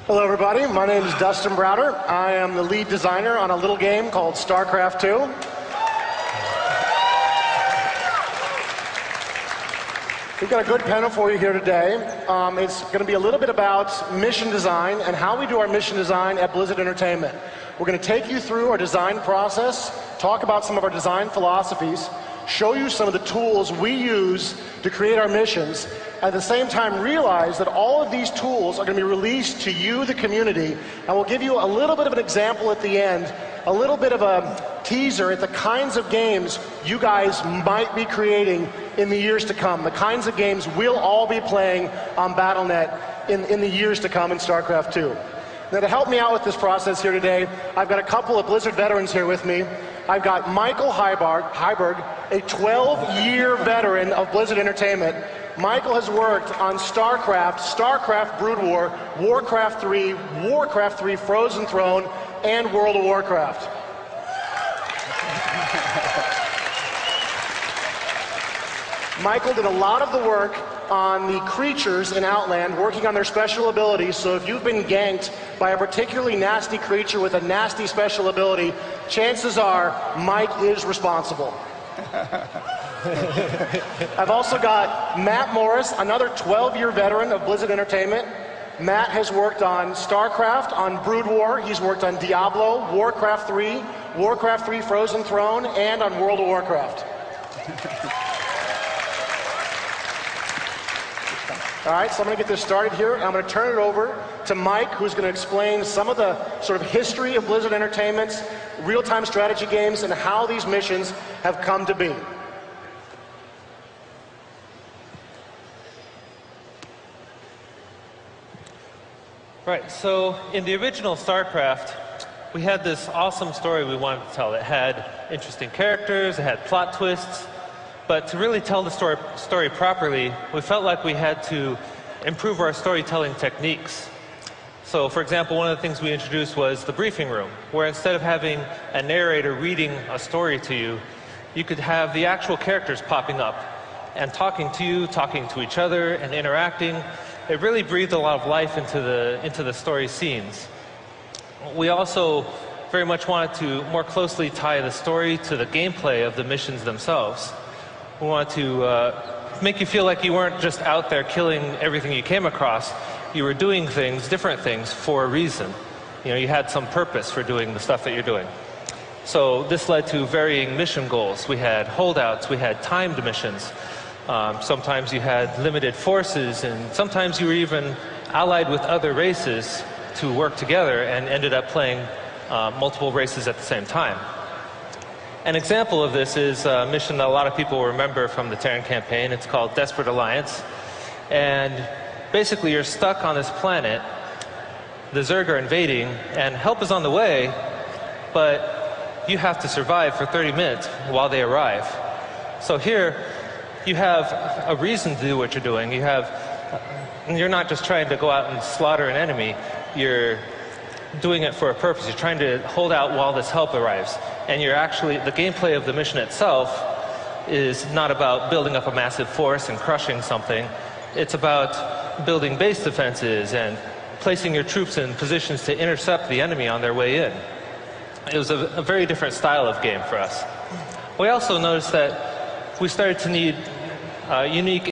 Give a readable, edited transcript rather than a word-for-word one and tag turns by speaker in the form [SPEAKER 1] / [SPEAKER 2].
[SPEAKER 1] Hello, everybody. My name is Dustin Browder. I am the lead designer on a little game called Starcraft 2. We've got a good panel for you here today. It's going to be a little bit about mission design and how we do our mission design at Blizzard Entertainment. We're going to take you through our design process, talk about some of our design philosophies, show you some of the tools we use to create our missions, at the same time realize that all of these tools are going to be released to you, the community, and we'll give you a little bit of an example at the end, a little bit of a teaser at the kinds of games you guys might be creating in the years to come, the kinds of games we'll all be playing on Battle.net in the years to come in Starcraft 2. Now, to help me out with this process here today, I've got a couple of Blizzard veterans here with me. I've got Michael Heiberg, a 12-year veteran of Blizzard Entertainment. Michael has worked on Starcraft, Starcraft Brood War, Warcraft 3, Warcraft 3 Frozen Throne, and World of Warcraft. Michael did a lot of the work on the creatures in Outland, working on their special abilities, so if you've been ganked by a particularly nasty creature with a nasty special ability, chances are Mike is responsible. I've also got Matt Morris, another 12-year veteran of Blizzard Entertainment. Matt has worked on StarCraft, on Brood War, he's worked on Diablo, Warcraft 3, Warcraft 3 Frozen Throne, and on World of Warcraft. All right, so I'm going to get this started here, and I'm going to turn it over to Mike, who's going to explain some of the sort of history of Blizzard Entertainment's real-time strategy games and how these missions have come to be.
[SPEAKER 2] Right, so in the original StarCraft, we had this awesome story we wanted to tell. It had interesting characters, it had plot twists, but to really tell the story properly, we felt like we had to improve our storytelling techniques. So, for example, one of the things we introduced was the briefing room, where instead of having a narrator reading a story to you, you could have the actual characters popping up and talking to you, talking to each other, and interacting. It really breathed a lot of life into the story scenes. We also very much wanted to more closely tie the story to the gameplay of the missions themselves. We wanted to make you feel like you weren't just out there killing everything you came across. You were doing things, different things, for a reason. You know, you had some purpose for doing the stuff that you're doing. So this led to varying mission goals. We had holdouts, we had timed missions. Sometimes you had limited forces, and sometimes you were even allied with other races to work together and ended up playing multiple races at the same time. An example of this is a mission that a lot of people will remember from the Terran campaign. It's called Desperate Alliance. And basically you're stuck on this planet. The Zerg are invading, and help is on the way, but you have to survive for 30 minutes while they arrive. So here, you have a reason to do what you're doing. You're not just trying to go out and slaughter an enemy. You're doing it for a purpose. You're trying to hold out while this help arrives. And you're actually, the gameplay of the mission itself is not about building up a massive force and crushing something. It's about building base defenses and placing your troops in positions to intercept the enemy on their way in. It was a very different style of game for us. We also noticed that we started to need unique